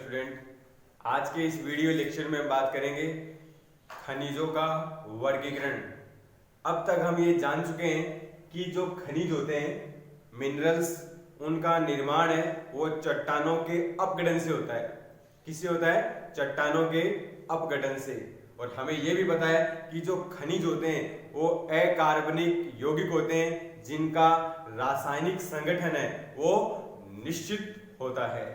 Student. आज के इस वीडियो लेक्चर में हम बात करेंगे खनिजों का वर्गीकरण। अब तक हम ये जान चुके हैं कि जो खनिज होते हैं, मिनरल्स, उनका निर्माण है वो चट्टानों के अपघटन से होता है। किससे होता है? चट्टानों के अपघटन से। और हमें यह भी पता है कि जो खनिज होते हैं वो अकार्बनिक यौगिक होते हैं जिनका रासायनिक संगठन है वो निश्चित होता है।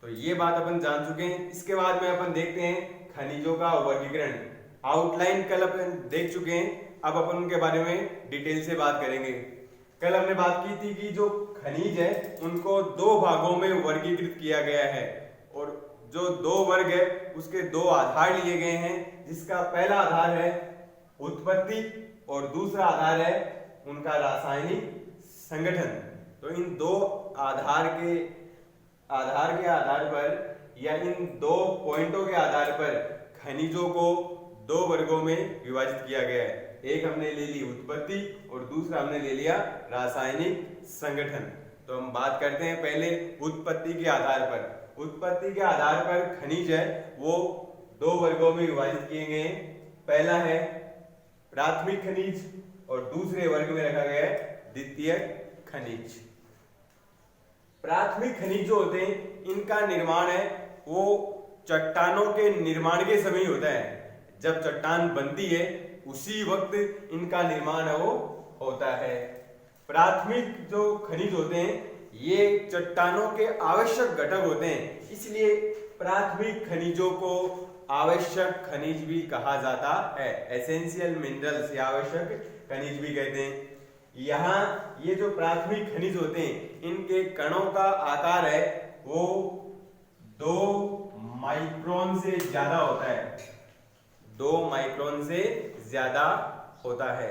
तो ये बात अपन जान चुके हैं। इसके बाद में अपन देखते हैं खनिजों का वर्गीकरण। आउटलाइन कल अपन देख चुके हैं, अब अपन उनके बारे में डिटेल से बात करेंगे। कल हमने बात की थी कि जो खनिज है उनको दो भागों में वर्गीकृत किया गया है और जो दो वर्ग है उसके दो आधार लिए गए हैं, जिसका पहला आधार है उत्पत्ति और दूसरा आधार है उनका रासायनिक संगठन। तो इन दो आधार के आधार पर या इन दो पॉइंटों के आधार पर खनिजों को दो वर्गों में विभाजित किया गया है। एक हमने ले ली उत्पत्ति और दूसरा हमने ले लिया रासायनिक संगठन। तो हम बात करते हैं पहले उत्पत्ति के आधार पर। उत्पत्ति के आधार पर खनिज है वो दो वर्गों में विभाजित किए गए हैं। पहला है प्राथमिक खनिज और दूसरे वर्ग में रखा गया है द्वितीयक खनिज। प्राथमिक खनिज जो होते हैं इनका निर्माण है वो चट्टानों के निर्माण के समय होता है। जब चट्टान बनती है उसी वक्त इनका निर्माण है वो होता है। प्राथमिक जो खनिज होते हैं ये चट्टानों के आवश्यक घटक होते हैं, इसलिए प्राथमिक खनिजों को आवश्यक खनिज भी कहा जाता है। एसेंशियल मिनरल्स या आवश्यक खनिज भी कहते हैं। यहाँ ये जो प्राथमिक खनिज होते हैं इनके कणों का आकार है वो 2 माइक्रोन से ज्यादा होता है। 2 माइक्रोन से ज्यादा होता है।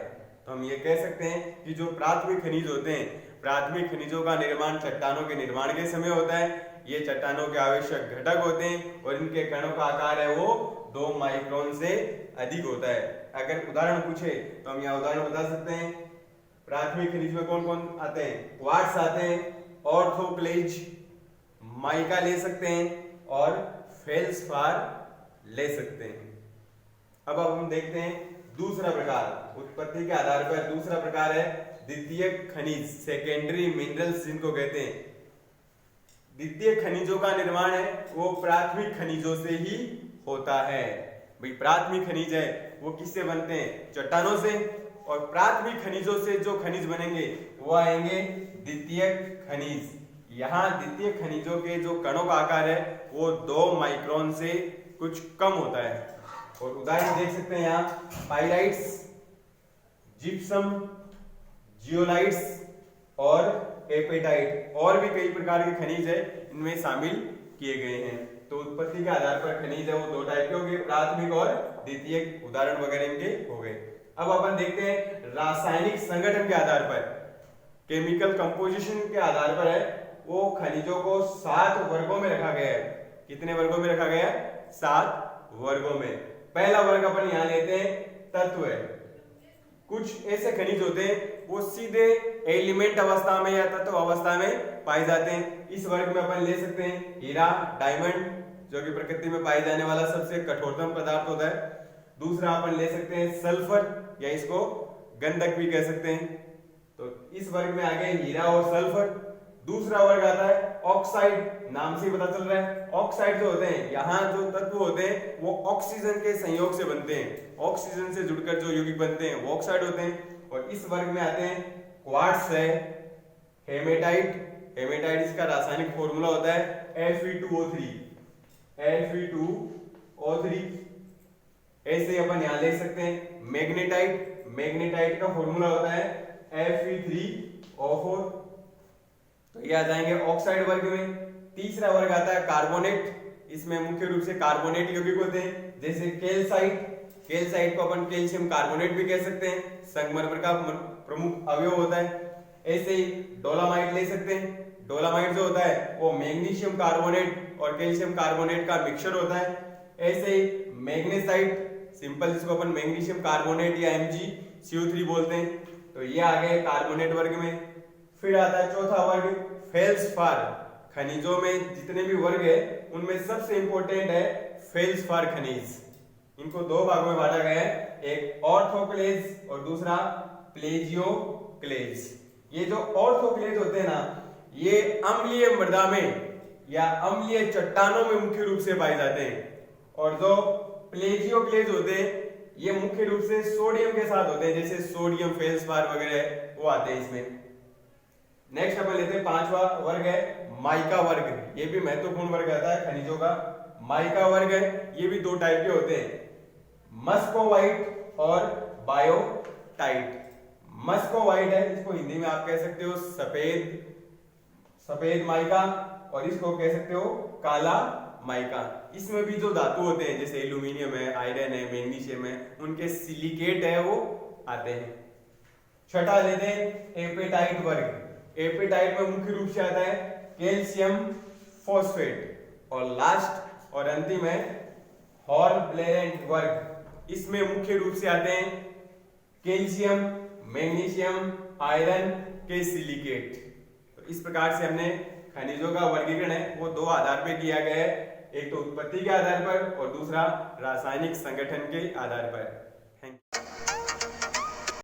तो हम ये कह सकते हैं कि जो प्राथमिक खनिज होते हैं, प्राथमिक खनिजों का निर्माण चट्टानों के निर्माण के समय होता है। ये चट्टानों के आवश्यक घटक होते हैं और इनके कणों का आकार है वो 2 माइक्रोन से अधिक होता है। अगर उदाहरण पूछे तो हम यहाँ उदाहरण बता सकते हैं। प्राथमिक खनिज में कौन कौन आते हैं? क्वार्ट्ज आते हैं, ऑर्थोक्लेज, माइका ले सकते हैं और फेल्सपार ले सकते हैं। अब हम देखते हैं दूसरा प्रकार। उत्पत्ति के आधार पर दूसरा प्रकार है द्वितीयक खनिज, सेकेंडरी मिनरल्स जिनको कहते हैं। द्वितीय खनिजों का निर्माण है वो प्राथमिक खनिजों से ही होता है। भाई प्राथमिक खनिज है वो किससे बनते हैं? चट्टानों से। और प्राथमिक खनिजों से जो खनिज बनेंगे वो आएंगे द्वितीयक खनिज। यहाँ द्वितीय खनिजों के जो कणों का आकार है वो 2 माइक्रोन से कुछ कम होता है। और उदाहरण देख सकते हैं यहाँ पाइराइट्स, जिप्सम, जियोलाइट्स और एपेटाइट और भी कई प्रकार के खनिज है इनमें शामिल किए गए हैं। तो उत्पत्ति के आधार पर खनिज है वो 2 टाइप के हो गए, प्राथमिक और द्वितीयक। उदाहरण वगैरह इनके हो गए। अब अपन देखते हैं रासायनिक संगठन के आधार पर, केमिकल कंपोजिशन के आधार पर है वो खनिजों को 7 वर्गों में रखा गया है। कितने वर्गों में रखा गया है? 7 वर्गों में। पहला वर्ग अपन यहाँ लेते हैं तत्व है। कुछ ऐसे खनिज होते हैं वो सीधे एलिमेंट अवस्था में या तत्व अवस्था में पाए जाते हैं। इस वर्ग में अपन ले सकते हैं हीरा, डायमंड, जो कि प्रकृति में पाए जाने वाला सबसे कठोरतम पदार्थ होता है। दूसरा अपन ले सकते हैं सल्फर, या इसको गंधक भी कह सकते हैं। तो इस वर्ग में आ गए हीरा और सल्फर। दूसरा वर्ग आता है ऑक्साइड, नाम से ही पता चल रहा है। ऑक्साइड जो होते हैं, यहाँ जो तत्व होते हैं वो ऑक्सीजन के संयोग से बनते हैं। ऑक्सीजन से जुड़कर जो यौगिक बनते हैं वो ऑक्साइड होते हैं। और इस वर्ग में आते हैं क्वार्ट्ज है, हेमेटाइट। हेमेटाइट इसका रासायनिक फॉर्मूला होता है Fe2O3। ऐसे अपन यहाँ ले सकते हैं मैग्नेटाइट। मैग्नेटाइट का फॉर्मूला होता है Fe3O4। तो ये आ जाएंगे ऑक्साइड वर्ग में। तीसरा वर्ग आता है कार्बोनेट। इसमें मुख्य रूप से कार्बोनेट यौगिक होते हैं, जैसे कैल्साइट। कैल्साइट को अपन कैल्शियम कार्बोनेट भी कह सकते हैं, संगमरमर का प्रमुख अवयव होता है। ऐसे ही डोलामाइट ले सकते हैं। डोलामाइट जो होता है वो मैग्नीशियम कार्बोनेट और कैल्शियम कार्बोनेट का मिक्सचर होता है। ऐसे ही मैग्नेसाइट, सिंपल जिसको अपन मैग्नीशियम कार्बोनेट या MgCO3 बोलते हैं। तो ये आ गए कार्बोनेट वर्ग में। फिर आता है चौथा वर्ग फेल्सपार। खनिजों में जितने भी वर्ग है उनमें सबसे इंपॉर्टेंट है फेल्सपार खनिज। इनको दो भागों में बांटा गया है, एक ऑर्थोक्लेज और दूसरा प्लेजियोक्लेज। ये जो ऑर्थोक्लेज होते हैं ना, ये अम्लीय मृदा में या अम्लीय चट्टानों में मुख्य रूप से पाए जाते हैं, और जो प्लेजियोक्लेज होते हैं ये मुख्य रूप से सोडियम के साथ होते हैं, जैसे सोडियम फेल्सपार वगैरह वो आते हैं इसमें। नेक्स्ट अपन लेते हैं पांचवा वर्ग है माइका वर्ग। ये भी महत्वपूर्ण वर्ग आता है खनिजों का। माइका वर्ग है, ये भी दो टाइप के होते हैं, मस्कोवाइट और बायोटाइट। मस्कोवाइट है, इसको हिंदी में आप कह सकते हो सफेद माइका, और इसको कह सकते हो काला माइका। इसमें भी जो धातु होते हैं जैसे एल्यूमिनियम है, आयरन है, मैग्नीशियम है, उनके सिलिकेट है वो आते हैं। छठा लेते हैं एपेटाइट वर्ग। एपेटाइट में मुख्य रूप से आता है कैल्शियम फॉस्फेट, और लास्ट और अंतिम है हॉर्नब्लेरेंट वर्ग। इसमें मुख्य रूप से आते हैं कैल्शियम, मैग्नीशियम, आयरन के सिलिकेट। तो इस प्रकार से हमने खनिजों का वर्गीकरण है वो दो आधार पर किया गया है, एक तो उत्पत्ति के आधार पर और दूसरा रासायनिक संगठन के आधार पर।